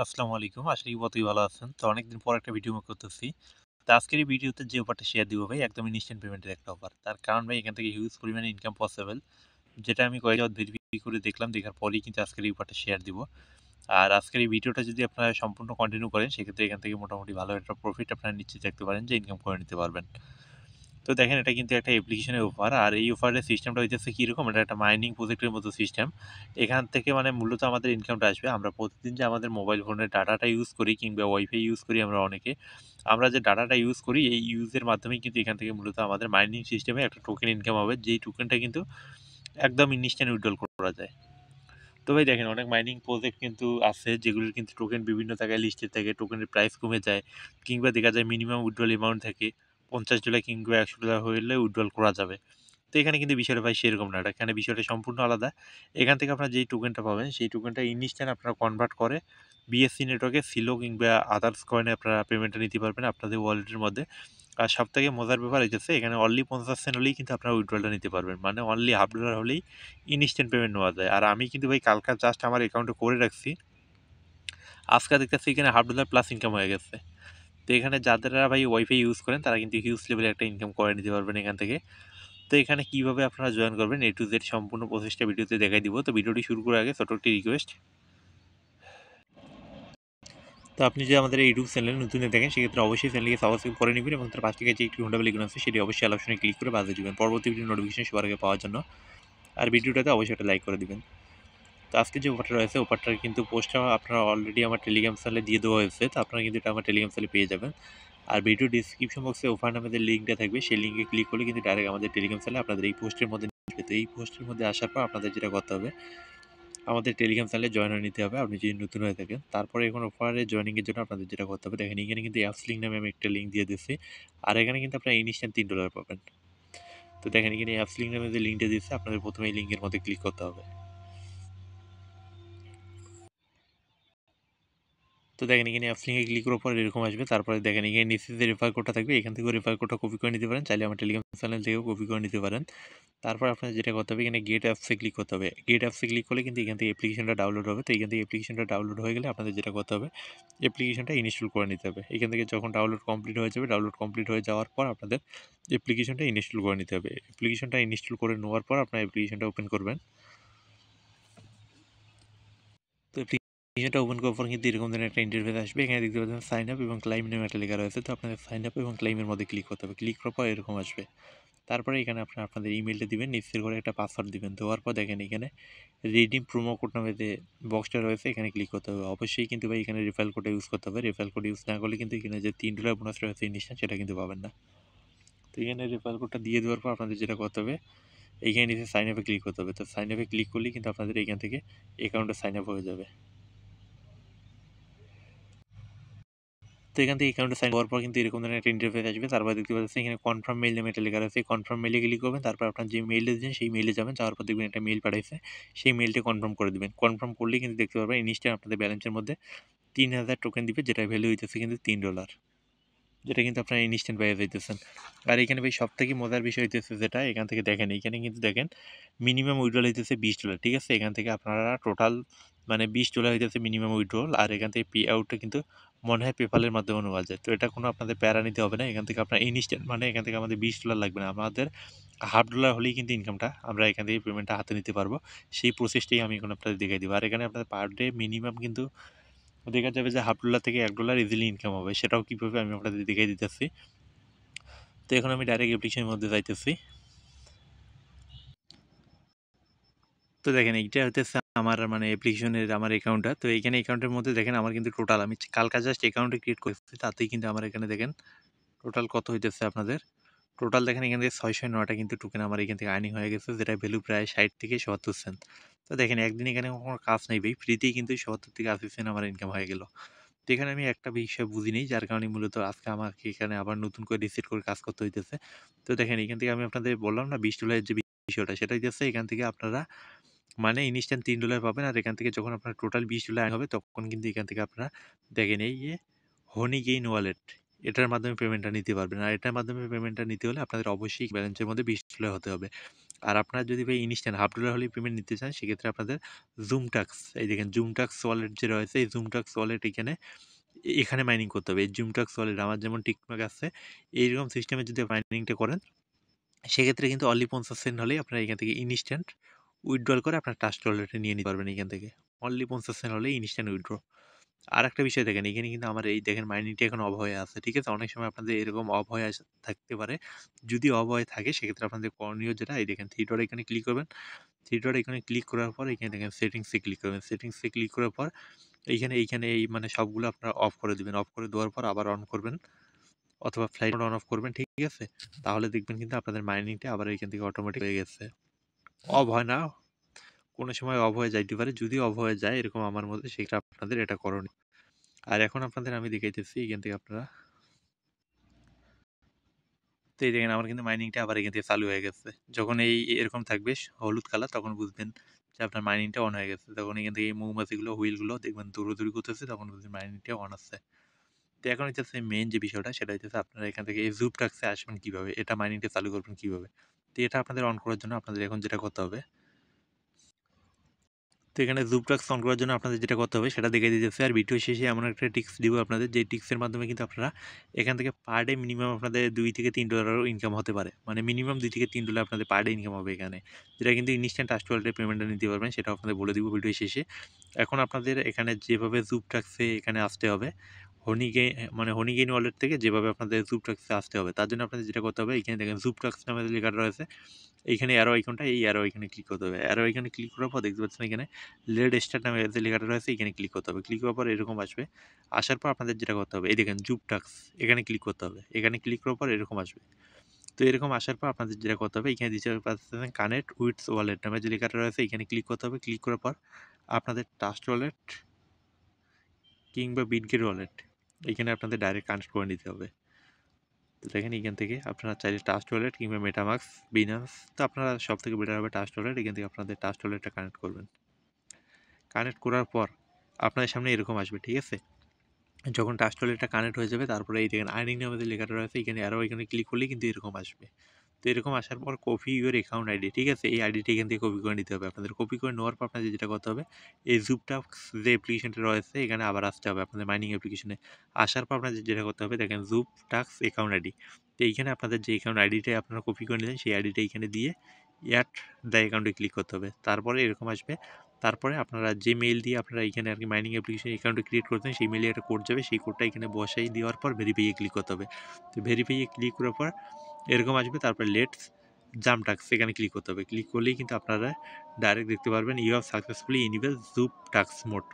আসসালামু আলাইকুম। আশা করি কতই ভালো আছেন। তো অনেকদিন পর একটা ভিডিও মেক করতেছি। তো আজকের এই ভিডিওতে যে অফারটা শেয়ার দিব ভাই একদম ইনস্ট্যান্ট পেমেন্টের একটা অফার। তার কারণ ভাই এখান থেকে হিউজ পরিমাণে ইনকাম পসিবল। যেটা আমি কয়েক ভেরিফাই করে দেখলাম। দেখার পরেই কিন্তু আজকের এই অফারটা শেয়ার দিব। আর আজকের এই ভিডিওটা যদি আপনারা সম্পূর্ণ কন্টিনিউ করেন সেক্ষেত্রে এখান থেকে মোটামুটি ভালো একটা প্রফিট আপনারা নিশ্চিত থাকতে পারেন যে ইনকাম করে নিতে পারবেন। তো দেখেন এটা কিন্তু একটা অ্যাপ্লিকেশনের অফার। আর এই অফারের সিস্টেমটা হইতেছে কিরকম? এটা একটা মাইনিং প্রজেক্টের মতো সিস্টেম। এখান থেকে মানে মূলত আমাদের ইনকামটা আসবে। আমরা প্রতিদিন যে আমাদের মোবাইল ফোনের ডাটাটা ইউজ করি কিংবা ওয়াইফাই ইউজ করি আমরা অনেকে। আমরা যে ডাটাটা ইউজ করি এই ইউজের মাধ্যমেই কিন্তু এখান থেকে মূলত আমাদের মাইনিং সিস্টেমে একটা টোকেন ইনকাম হবে। যেই টোকেনটা কিন্তু একদম ইনস্ট্যান্ট উইথড্রল করা যায়। তো ভাই দেখেন অনেক মাইনিং প্রজেক্ট কিন্তু আছে যেগুলোর কিন্তু টোকেন বিভিন্ন জায়গায় লিস্টেড থাকে, টোকেনের প্রাইস কমে যায় কিংবা দেখা যায় মিনিমাম উইথড্রল অ্যামাউন্ট থাকে $50 কিংবা $100 হইলে উইথড্রল করা যাবে। তো এখানে কিন্তু বিষয়টা ভাই সেরকম না। এখানে বিষয়টা সম্পূর্ণ আলাদা। এখান থেকে আপনারা যেই টোকেনটা পাবেন সেই টোকেনটা ইনস্ট্যান্ট আপনারা কনভার্ট করে বিএসসি নেটওয়ার্কে সিলো কিংবা আদার্স কয়েনে আপনারা পেমেন্টটা নিতে পারবেন আপনাদের ওয়ালেটের মধ্যে। আর সবথেকে মজার ব্যাপার হইতেছে এখানে অনলি 50 সেন্ট হলেই কিন্তু আপনারা উইথড্রলটা নিতে পারবেন। মানে অনলি $1/2 হলেই ইনস্ট্যান্ট পেমেন্ট নেওয়া যায়। আর আমি কিন্তু ভাই কালকা জাস্ট আমার অ্যাকাউন্টে করে রাখছি। আজকে দেখতেছি এখানে $1/2 প্লাস ইনকাম হয়ে গেছে। তো এখানে যাদেরা ভাই ওয়াইফাই ইউজ করেন তারা কিন্তু হিউজ লেভেলে একটা ইনকাম করে নিতে পারবেন এখান থেকে। তো এখানে কিভাবে আপনারা জয়েন করবেন A to Z সম্পূর্ণ প্রসেসটা ভিডিওতে দেখাই দিব। তো ভিডিওটি শুরু করার আগে ছোট একটি রিকোয়েস্ট। তো আপনি যদি আমাদের এই ইউটিউব চ্যানেলে নতুন দেখেন সেক্ষেত্রে অবশ্যই চ্যানেলকে সাবস্ক্রাইব করে নেবেন এবং তার পাশ থেকে যে একটি ঘন্টা বেল আইকন আছে সেটি অবশ্যই অল অপশনে ক্লিক করে বাজিয়ে দিবেন পরবর্তী ভিডিও নোটিফিকেশন সবার আগে পাওয়ার জন্য। আর ভিডিওটাতে অবশ্যই একটা লাইক করে দিবেন। তো আজকে যে অফারটা রয়েছে অফারটার কিন্তু পোস্টটা আপনারা অলরেডি আমার টেলিগ্রাম চ্যানেলে দিয়ে দেওয়া হয়েছে। তো আপনারা কিন্তু এটা আমার টেলিগ্রাম চ্যানেলে পেয়ে যাবেন। আর ভিডিও ডিসক্রিপশন বক্সে অফার নামে যে লিঙ্কটা থাকবে সেই লিঙ্কে ক্লিক করলে কিন্তু ডাইরেক্ট আমাদের টেলিগ্রাম চ্যানেলে আপনাদের এই পোস্টের মধ্যে নিয়ে আসবে। তো এই পোস্টের মধ্যে আসার পর আপনাদের যেটা করতে হবে আমাদের টেলিগ্রাম চ্যানেলে জয়েন হয়ে নিতে হবে আপনি যদি নতুন হয়ে থাকেন। তারপরে এখন অফারে জয়েনিংয়ের জন্য আপনাদের যেটা করতে হবে দেখেন এখানে কিন্তু অ্যাপস লিঙ্ক নামে আমি একটা লিঙ্ক দিয়ে দিচ্ছি। আর এখানে কিন্তু আপনারা ইনস্ট্যান্ট $3 পাবেন। তো দেখেন এখানে অ্যাপস লিঙ্ক নামে যে লিঙ্কটা দিচ্ছে আপনাদের প্রথমে এই লিঙ্কের মধ্যে ক্লিক করতে হবে। তো দেখেন এখানে অ্যাপস লিঙ্কে ক্লিক করার পর এরকম আসবে। তারপরে দেখেন এখানে নিচে যে রেফার কোডটা থাকবে এখান থেকেও রেফার কোডটা কপি করে নিতে পারেন। চাইলে আমার টেলিগ্রাম চ্যানেল থেকেও কপি করে নিতে পারেন। তারপর আপনার যেটা করতে হবে এখানে গেট অ্যাপসে ক্লিক করতে হবে। গেট অ্যাপসে ক্লিক করলে কিন্তু এখান থেকে অ্যাপ্লিকেশনটা ডাউনলোড হবে। তো এখান থেকে অ্যাপ্লিকেশনটা ডাউনলোড হয়ে গেলে আপনাদের যেটা করতে হবে অ্যাপ্লিকেশনটা ইনস্টল করে নিতে হবে। এখান থেকে যখন ডাউনলোড কমপ্লিট হয়ে যাবে ডাউনলোড কমপ্লিট হয়ে যাওয়ার পর আপনাদের অ্যাপ্লিকেশনটা ইনস্টল করে নিতে হবে। অ্যাপ্লিকেশনটা ইনস্টল করে নেওয়ার পর আপনার অ্যাপ্লিকেশনটা ওপেন করবেন। তো অ্যাপ্লিকেশনটা ওপেন করার পর কিন্তু এরকম ধরনের একটা ইন্টারফেস আসবে। এখানে দেখতে পাচ্ছেন সাইন আপ এবং ক্লাইম নামে একটা লেখা রয়েছে। তো আপনাদের সাইন আপ এবং ক্লাইমের মধ্যে ক্লিক করতে হবে। ক্লিক করার পর এরকম আসবে। তারপরে এখানে আপনারা আপনাদের ইমেইলটা দিবেন, নিচের ঘরে একটা পাসওয়ার্ড দিবেন। দেওয়ার পর দেখেন এখানে রিডিম প্রোমো কোড নামে যে বক্সটা রয়েছে এখানে ক্লিক করতে হবে। অবশ্যই কিন্তু ভাই এখানে রেফারেল কোডটা ইউজ করতে হবে। রেফারেল কোড ইউজ না করলে কিন্তু এখানে যে $3 বোনাস রয়েছে ইনস্ট্যান্ট সেটা কিন্তু পাবেন না। তো এখানে রেফারেল কোডটা দিয়ে দেওয়ার পর আপনাদের যেটা করতে হবে এইখানে নিচে সাইন আপে ক্লিক করতে হবে। তো সাইন আপে ক্লিক করলেই কিন্তু আপনাদের এখান থেকে অ্যাকাউন্টে সাইন আপ হয়ে যাবে। তো এখান থেকে অ্যাকাউন্টে সাইন হওয়ার পর কিন্তু এরকম ধরনের একটা ইন্টারফেস আসবে। তারপর দেখতে পাচ্ছেন এখানে কনফার্ম মেইল নামে একটা লেখা রয়েছে। কনফার্ম মেইলে ক্লিক করবেন। তারপর আপনার যে মেইলটা দিয়েছেন সেই মেইলে যাবেন। যাওয়ার পর দেখবেন একটা মেইল পাঠাইছে। সেই মেইলটা কনফার্ম করে দিবেন। কনফার্ম করলেই কিন্তু দেখতে পারবেন ইনস্ট্যান্ট আপনাদের ব্যালেন্সের মধ্যে 3000 টোকেন দিবে যেটার ভ্যালু হইতেছে কিন্তু $3, যেটা কিন্তু আপনারা ইনস্ট্যান্ট পেয়ে যাইতেছেন। আর এখানে ভাই সবথেকে মজার বিষয় হইতেছে যেটা এখান থেকে দেখেন এইখানে কিন্তু দেখেন মিনিমাম উইথড্রল হইতেছে $20, ঠিক আছে? এখান থেকে আপনারা টোটাল মানে $20 হইতেছে মিনিমাম উইথড্রল। আর এখান থেকে পে আউটটা কিন্তু মনে হয় পেপ্যালের মাধ্যমে নেওয়া যায়। তো এটা কোনো আপনাদের প্যারা নিতে হবে না। এখান থেকে আপনার ইনস্ট্যান্ট মানে এখান থেকে আমাদের $20 লাগবে না। আমাদের $1/2 হলেই কিন্তু ইনকামটা আমরা এখান থেকে পেমেন্টটা হাতে নিতে পারবো। সেই প্রসেসটাই আমি এখন আপনাদের দেখাই দিব। আর এখানে আপনাদের পার ডে মিনিমাম কিন্তু দেখা যাবে যে $1/2 থেকে $1 ইজিলি ইনকাম হবে। সেটাও কিভাবে আমি আপনাদের দেখাই দিতেছি। তো এখন আমি ডাইরেক্ট অ্যাপ্লিকেশনের মধ্যে যাইতেছি। তো দেখেন এইটা হইতেছে আমার মানে অ্যাপ্লিকেশনের আমার অ্যাকাউন্টটা। তো এইখানে অ্যাকাউন্টের মধ্যে দেখেন আমার কিন্তু টোটাল আমি কালকা জাস্ট অ্যাকাউন্টে ক্রিয়েট করেছি। তাতেই কিন্তু আমার এখানে দেখেন টোটাল কত হইতেছে আপনাদের। টোটাল দেখেন এখান থেকে 609টা কিন্তু টোকেন আমার এখান থেকে আর্নিং হয়ে গেছে যেটা ভ্যালু প্রায় 60 থেকে 70 সেন্ট। তো দেখেন একদিন এখানে কোনো কাজ নেই ভাই ফ্রিতেই কিন্তু 70 থেকে 80 সেন্ট আমার ইনকাম হয়ে গেল। তো এখানে আমি একটা বিষয় বুঝি নেই যার কারণে মূলত আজকে আমাকে এখানে আবার নতুন করে রিসেট করে কাজ করতে হইতেছে। তো দেখেন এখান থেকে আমি আপনাদের বললাম না $20 যে বিষয়টা সেটা হইতেছে এখান থেকে আপনারা মানে ইনস্ট্যান্ট $3 পাবেন। আর এখান থেকে যখন আপনার টোটাল $20 আর্ন হবে তখন কিন্তু এখান থেকে আপনারা দেখেন এই যে হনি গেইন ওয়ালেট এটার মাধ্যমে পেমেন্টটা নিতে পারবেন। আর এটার মাধ্যমে পেমেন্টটা নিতে হলে আপনাদের অবশ্যই ব্যালেন্সের মধ্যে $20 হতে হবে। আর আপনারা যদি ভাই ইনস্ট্যান্ট $1/2 হলেই পেমেন্ট নিতে চান সেক্ষেত্রে আপনাদের জুমটাক্স, এই দেখেন জুমটাক্স ওয়ালেট যে রয়েছে এই জুমটাক্স ওয়ালেট এখানে মাইনিং করতে হবে। এই জুমটাক্স ওয়ালেট আমার যেমন টিকটক আছে এইরকম সিস্টেমে যদি মাইনিংটা করেন সেক্ষেত্রে কিন্তু অনলি 50 সেন্ট হলেই আপনারা এখান থেকে ইনস্ট্যান্ট উইথড্রল করে আপনার ট্রাস্ট ওয়ালেটে নিয়ে নিতে পারবেন এখান থেকে। অনলি 50 সেন্ট হলেই ইনস্ট্যান্ট উইথড্র। আর একটা বিষয় দেখেন এখানে কিন্তু আমার এই দেখেন মাইনিংটা এখন অফ হয়ে আছে, ঠিক আছে? অনেক সময় আপনাদের এরকম অফ হয়ে থাকতে পারে। যদি অফ হয়ে থাকে সেক্ষেত্রে আপনাদের করণীয় যেটা, এই দেখেন থ্রি ডট এখানে ক্লিক করবেন। থ্রি ডট এখানে ক্লিক করার পর এখানে দেখেন সেটিংসে ক্লিক করবেন। সেটিংসে ক্লিক করার পর এইখানে এই মানে সবগুলো আপনারা অফ করে দিবেন। অফ করে দেওয়ার পর আবার অন করবেন অথবা ফ্লাইট মোড অন অফ করবেন, ঠিক আছে? তাহলে দেখবেন কিন্তু আপনাদের মাইনিংটা আবার এখান থেকে অটোমেটিক হয়ে গেছে। অফ হয় না, কোনো সময় অফ হয়ে যাইতে পারে। যদি অফ হয়ে যায় এরকম আমার মধ্যে সেটা আপনাদের এটা করণীয়। আর এখন আপনাদের আমি দেখাইতেছি এখান থেকে আপনারা, তো এই দেখেন আমার কিন্তু মাইনিংটা আবার এখান থেকে চালু হয়ে গেছে। যখন এরকম থাকবে হলুদ কালার তখন বুঝবেন যে আপনার মাইনিংটা অন হয়ে গেছে। তখন এখান থেকে এই মৌমাছিগুলো হুইলগুলো দেখবেন দৌড়াদৌড়ি করতেছে, তখন বুঝবেন মাইনিংটা অন আছে। তো এখন হচ্ছে মেইন যে বিষয়টা সেটা হচ্ছে আপনারা এখান থেকে এই জুপ টাক্সে আসবেন কিভাবে, এটা মাইনিংটা চালু করবেন কিভাবে। তো এটা আপনাদের অন করার জন্য আপনাদের এখন যেটা করতে হবে, তো এখানে জুপটাক্স অন করার জন্য আপনাদের যেটা করতে হবে সেটা দেখে দিতেছে। আর ভিডিও শেষে এমন একটা টিপস দিব আপনাদের, যে টিপসের মাধ্যমে কিন্তু আপনারা এখান থেকে পার ডে মিনিমাম আপনাদের $2 থেকে $3 ইনকাম হতে পারে। মানে মিনিমাম $2 থেকে $3 আপনাদের পার ডে ইনকাম হবে এখানে, যেটা কিন্তু ইনস্ট্যান্ট ট্রাস্ট ওয়ালেটে পেমেন্টটা নিতে পারবেন, সেটা আপনাদের বলে দিব ভিডিও শেষে। এখন আপনাদের এখানে যেভাবে জুপটাক্সে এখানে আসতে হবে, হনিগেইন ওয়ালেট থেকে যেভাবে আপনাদের জুপটাক্সে আসতে হবে, তার জন্য আপনাদের যেটা করতে হবে, এখানে দেখেন জুপটাক্স নামে লেখাটা রয়েছে, এইখানে অ্যারো আইকনটা, এই অ্যারো আইকনে ক্লিক করতে হবে। অ্যারো আইকনে ক্লিক করার পর দেখতে পাচ্ছেন এখানে লেড স্টার্ট নামে যে লেখাটা রয়েছে এখানে ক্লিক করতে হবে। ক্লিক করার পর এরকম আসবে। আসার পর আপনাদের যেটা করতে হবে, এই দেখেন জুপটাক্স এখানে ক্লিক করতে হবে। এখানে ক্লিক করার পর এরকম আসবে। তো এরকম আসার পর আপনাদের যেটা করতে হবে, এখানে দিতে পাচ্ছেন কানেক্ট উইথ ওয়ালেট নামে যে লেখাটা রয়েছে এখানে ক্লিক করতে হবে। ক্লিক করার পর আপনাদের ট্রাস্ট ওয়ালেট কিংবা বিটগেট ওয়ালেট এখানে আপনাদের ডাইরেক্ট কানেক্ট করে নিতে হবে। তো দেখেন এখান থেকে আপনারা চাইলে ট্রাস্ট ওয়ালেট কিংবা মেটামাস্ক, বিনান্স, তো আপনারা সব থেকে বেটার হবে ট্রাস্ট ওয়ালেট। এখান থেকে আপনাদের ট্রাস্ট ওয়ালেটটা কানেক্ট করবেন। কানেক্ট করার পর আপনাদের সামনে এরকম আসবে, ঠিক আছে? যখন ট্রাস্ট ওয়ালেটটা কানেক্ট হয়ে যাবে তারপরে এই দেখেন আর্নিং নামে যে লেখাটা রয়েছে এখানে আরও এখানে ক্লিক করলেই কিন্তু এরকম আসবে। তো এরকম আসার পর কপি ইউর অ্যাকাউন্ট আইডি, ঠিক আছে? এই আইডিটা এখান থেকে কপি করে নিতে হবে আপনাদের। কপি করে নেওয়ার পর আপনাদের যেটা করতে হবে, এই জুপটাক্স যে অ্যাপ্লিকেশনটা রয়েছে এখানে আবার আসতে হবে আপনাদের মাইনিং অ্যাপ্লিকেশনে। আসার পর আপনাদের যেটা করতে হবে দেখেন জুপটাক্স অ্যাকাউন্ট আইডি। তো এইখানে আপনাদের যে অ্যাকাউন্ট আইডিটা আপনারা কপি করে নিলেন সেই আইডিটা এখানে দিয়ে অ্যাড দ্য অ্যাকাউন্টে ক্লিক করতে হবে। তারপরে এরকম আসবে। তারপরে আপনারা যে মেইল দিয়ে আপনারা এখানে আর কি মাইনিং অ্যাপ্লিকেশন অ্যাকাউন্টে ক্রিয়েট করতেন সেই মেইলে একটা কোড যাবে, সেই কোডটা এখানে বসাই দেওয়ার পর ভেরিফাইয়ে ক্লিক করতে হবে। তো ভেরিফাইয়ে ক্লিক করার পর এরকম আসবে। তারপরে লেটস জাম্প টাস্ক এখানে ক্লিক করতে হবে। ক্লিক করলেই কিন্তু আপনারা ডাইরেক্ট দেখতে পারবেন you have successfully enable jump task mode,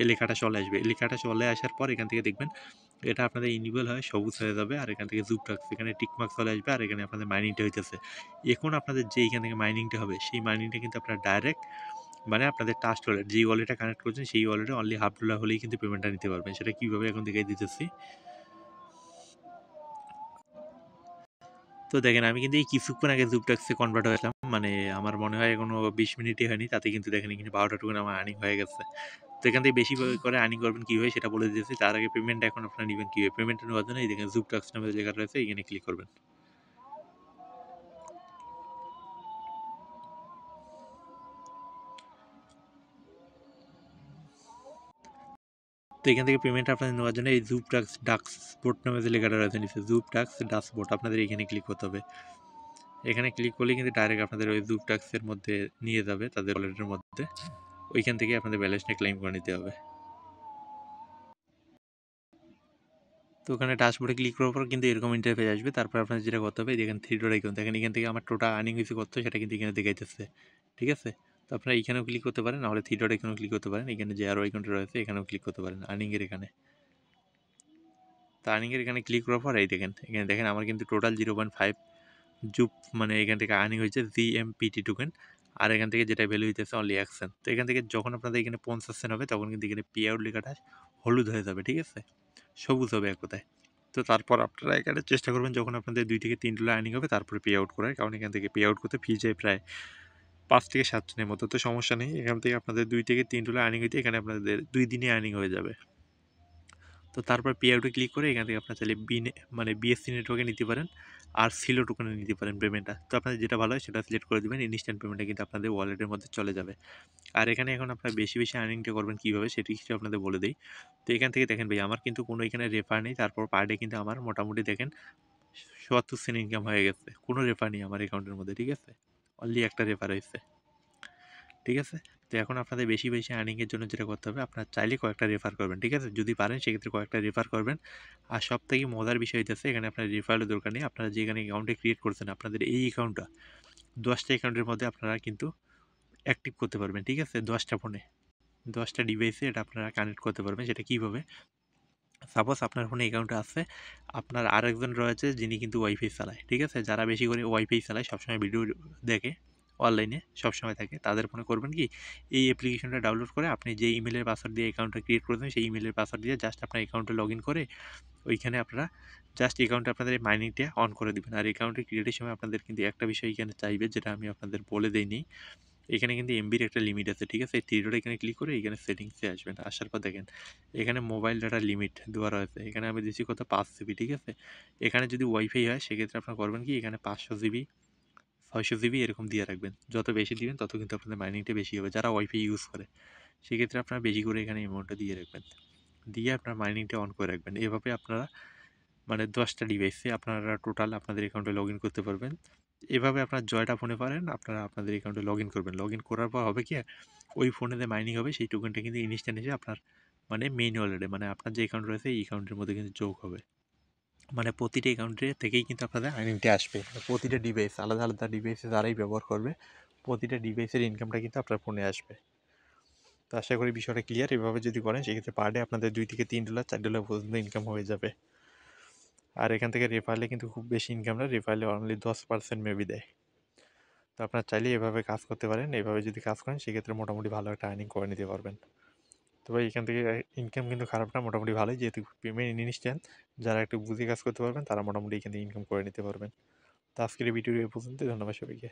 এই লেখাটা চলে আসবে। এই লেখাটা চলে আসার পর এখান থেকে দেখবেন এটা আপনাদের ইনেবল হয় সবুজ হয়ে যাবে। আর এখান থেকে জুপ টাস্ক এখানে টিকমার্ক চলে আসবে। আর এখানে আপনাদের মাইনিংটা হইতেছে। এখন আপনাদের যে এখান থেকে মাইনিংটা হবে সেই মাইনিংটা কিন্তু আপনারা ডাইরেক্ট মানে আপনাদের ট্রাস্ট ওয়ালেট যেই ওয়ালেটে কানেক্ট করছেন সেই ওয়ালেটে অনলি $1/2 হলেই কিন্তু পেমেন্টটা নিতে পারবেন। সেটা কিভাবে এখন দেখাই দিতেছি। তো দেখেন আমি কিন্তু এই কিছুক্ষণ আগে জুপটাক্সে কনভার্ট হয়েছিলাম, মানে আমার মনে হয় এখনো 20 মিনিটই হয়নি, তাতে কিন্তু দেখেন এখানে 12টা টুকুন আমার আর্নিং হয়ে গেছে। তো এখান থেকে বেশি করে আর্নিং করবেন কীভাবে সেটা বলে দিতেছি। তার আগে পেমেন্ট এখন আপনারা নেবেন কীভাবে, পেমেন্টটা নেওয়ার জন্য এই দেখেন জুপটাক্স নামে লেখা রয়েছে এখানে ক্লিক করবেন। তো এখান থেকে পেমেন্ট আপনাদের নেওয়ার জন্য এই জুপটাক্স ডাক্সবোর্ড নামে যে লেখাটা রয়েছে নিচে জুপটাক্স ডাক্সবোর্ড আপনাদের এখানে ক্লিক করতে হবে। এখানে ক্লিক করলে কিন্তু ডাইরেক্ট আপনাদের ওই জুপটাক্সের মধ্যে নিয়ে যাবে, তাদের ওয়ালেটের মধ্যে। ওইখান থেকে আপনাদের ব্যালেন্সটা ক্লেম করে নিতে হবে। তো ওখানে ড্যাশবোর্ডে ক্লিক করার পর কিন্তু এরকম ইন্টারফেস আসবে। তারপর আপনাদের যেটা করতে হবে, দেখেন থ্রি ডট আইকন দেখেন, এখান থেকে আমার টোটাল আর্নিং হয়েছে কত সেটা কিন্তু এখানে দেখাইতেছে, ঠিক আছে? তো আপনারা এখানেও ক্লিক করতে পারেন, নাহলে থ্রি ডট আইকনেও ক্লিক করতে পারেন। এখানে যে আরও আইকনটা রয়েছে এখানেও ক্লিক করতে পারেন আর্নিংয়ের এখানে। তো আর্নিংয়ের এখানে ক্লিক করার পর এই দেখেন এখানে দেখেন আমার কিন্তু টোটাল 0.5 জুপ মানে এখান থেকে আর্নিং হয়েছে জিএমপিটি টোকেন। আর এখান থেকে যেটা ভ্যালু হইতেছে অনলি 1 সেন্ট। তো এখান থেকে যখন আপনাদের এখানে 50 সেন্ট হবে তখন কিন্তু এখানে পে আউট লেখাটা হলুদ হয়ে যাবে, ঠিক আছে? সবুজ হবে এক কথায়। তো তারপর আপনারা এখানে চেষ্টা করবেন যখন আপনাদের $2 থেকে $3 আর্নিং হবে তারপরে পে আউট করার, কারণ এখান থেকে পে আউট করতে ফি যায় প্রায় 5 থেকে 7 দিনের মতো। তো সমস্যা নেই, এখান থেকে আপনাদের $2 থেকে $3 আর্নিং হইতে এখানে আপনাদের 2 দিনে আর্নিং হয়ে যাবে। তো তারপর পে আউটে ক্লিক করে এখান থেকে আপনার চাইলে মানে বিএসসি নেটওয়ার্কে নিতে পারেন, আর সিলো টোকেনে নিতে পারেন পেমেন্টটা। তো আপনাদের যেটা ভালো হয় সেটা সিলেক্ট করে দেবেন, ইনস্ট্যান্ট পেমেন্টটা কিন্তু আপনাদের ওয়ালেটের মধ্যে চলে যাবে। আর এখানে এখন আপনারা বেশি বেশি আর্নিংটা করবেন কীভাবে সেটি কিছু আপনাদের বলে দিই। তো এখান থেকে দেখেন ভাই আমার কিন্তু কোনো এখানে রেফার নেই, তারপর পার ডে কিন্তু আমার মোটামুটি দেখেন ৭৪ সেন্ট ইনকাম হয়ে গেছে, কোনো রেফার নেই আমার অ্যাকাউন্টের মধ্যে, ঠিক আছে, অনলি একটা রেফার হয়েছে, ঠিক আছে। তো এখন আপনাদের বেশি বেশি আর্নিংয়ের জন্য যেটা করতে হবে, আপনার চাইলে কয়েকটা রেফার করবেন, ঠিক আছে, যদি পারেন সেক্ষেত্রে কয়েকটা রেফার করবেন। আর সব থেকে মজার বিষয় হইতেছে এখানে আপনার রেফারের দরকার নেই, আপনারা যেখানে অ্যাকাউন্টে ক্রিয়েট করছেন আপনাদের এই অ্যাকাউন্টটা 10টা অ্যাকাউন্টের মধ্যে আপনারা কিন্তু অ্যাক্টিভ করতে পারবেন, ঠিক আছে, 10টা ফোনে 10টা ডিভাইসে এটা আপনারা কানেক্ট করতে পারবেন। সেটা কীভাবে, সাপোজ আপনার ফোনে অ্যাকাউন্টে আছে, আপনার আরেকজন রয়েছে যিনি কিন্তু ওয়াইফাই চালায়, ঠিক আছে, যারা বেশি করে ওয়াইফাই চালায় সবসময় ভিডিও দেখে অনলাইনে সবসময় থাকে, তাদের ফোনে করবেন কি, এই অ্যাপ্লিকেশনটা ডাউনলোড করে আপনি যে ইমেলের পাসওয়ার্ড দিয়ে অ্যাকাউন্টটা ক্রিয়েট করেছেন সেই ইমেলের পাসওয়ার্ড দিয়ে জাস্ট আপনার অ্যাকাউন্টে লগ ইন করে ওইখানে আপনারা জাস্ট অ্যাকাউন্টে আপনাদের মাইনিংটা অন করে দেবেন। আর অ্যাকাউন্টে ক্রিয়েটের সময় আপনাদের কিন্তু একটা বিষয় এখানে চাইবে, যেটা আমি আপনাদের বলে দেইনি, এখানে কিন্তু এমবির একটা লিমিট আছে, ঠিক আছে, এই থ্রি এখানে ক্লিক করে এখানে সেটিংসে আসবেন, আসার পর দেখেন এখানে মোবাইল ডাটা লিমিট দেওয়া রয়েছে, এখানে আমি দিচ্ছি কত 5 জিবি, ঠিক আছে। এখানে যদি ওয়াইফাই হয় সেক্ষেত্রে আপনার করবেন কি, এখানে 500 জিবি 600 জিবি এরকম দিয়ে রাখবেন, যত বেশি দিবেন তত কিন্তু আপনাদের মাইনিংটা বেশি হবে, যারা ওয়াইফাই ইউজ করে সেক্ষেত্রে আপনারা বেশি করে এখানে অ্যামাউন্টটা দিয়ে রাখবেন, দিয়ে আপনার মাইনিংটা অন করে রাখবেন। এভাবে আপনারা মানে 10টা ডিভাইসে আপনারা টোটাল আপনাদের অ্যাকাউন্টে লগ ইন করতে পারবেন। এভাবে আপনার জয়টা ফোনে পারেন, আপনারা আপনাদের অ্যাকাউন্টে লগ ইন করবেন, লগ ইন করার পর হবে কি, ওই ফোনে যে মাইনিং হবে সেই টোকেনটা কিন্তু ইনস্ট্যান্ট এসে আপনার মানে মেইন ওয়ালেটে, মানে আপনার যে অ্যাকাউন্ট রয়েছে এই অ্যাকাউন্টের মধ্যে কিন্তু যোগ হবে, মানে প্রতিটা অ্যাকাউন্টে থেকেই কিন্তু আপনাদের আর্নিংটা আসবে, মানে প্রতিটা ডিভাইস আলাদা আলাদা ডিভাইসে যারাই ব্যবহার করবে প্রতিটা ডিভাইসের ইনকামটা কিন্তু আপনার ফোনে আসবে। তো আশা করি বিষয়টা ক্লিয়ার, এভাবে যদি করেন সেক্ষেত্রে পার ডে আপনাদের $2 থেকে $3 $4 পর্যন্ত ইনকাম হয়ে যাবে। আর এখান থেকে রেফারেলে কিন্তু খুব বেশি ইনকাম না, রেফারেলে অনলি 10% মেবি দেয়। তো আপনার চাইলে এভাবে কাজ করতে পারেন, এভাবে যদি কাজ করেন সেক্ষেত্রে মোটামুটি ভালো একটা আর্নিং করে নিতে পারবেন। তো ভাই এখান থেকে ইনকাম কিন্তু খারাপ না, মোটামুটি ভালোই, যেহেতু পেমেন্ট ইনস্ট্যান্ট, যারা একটু বুঝে কাজ করতে পারবেন তারা মোটামুটি এখান থেকে ইনকাম করে নিতে পারবেন। তো আজকের এই ভিডিও এ পর্যন্ত, ধন্যবাদ সবাইকে।